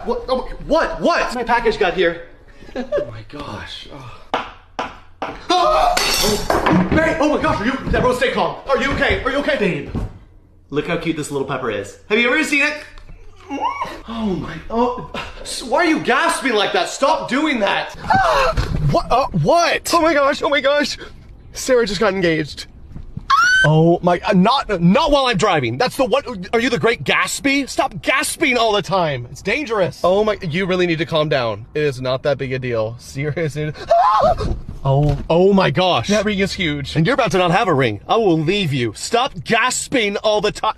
What? Oh, what? What? My package got here. Oh my gosh. Hey, oh my gosh, are you? Everyone stay calm. Are you okay? Are you okay? Babe, look how cute this little pepper is. Have you ever seen it? Oh my, why are you gasping like that? Stop doing that. What? What? Oh my gosh. Sarah just got engaged. Oh my, not while I'm driving. That's the what, are you the great Gatsby? Stop gasping all the time. It's dangerous. Oh my, you really need to calm down. It is not that big a deal. Seriously. Oh my gosh. That ring is huge. And you're about to not have a ring. I will leave you. Stop gasping all the time.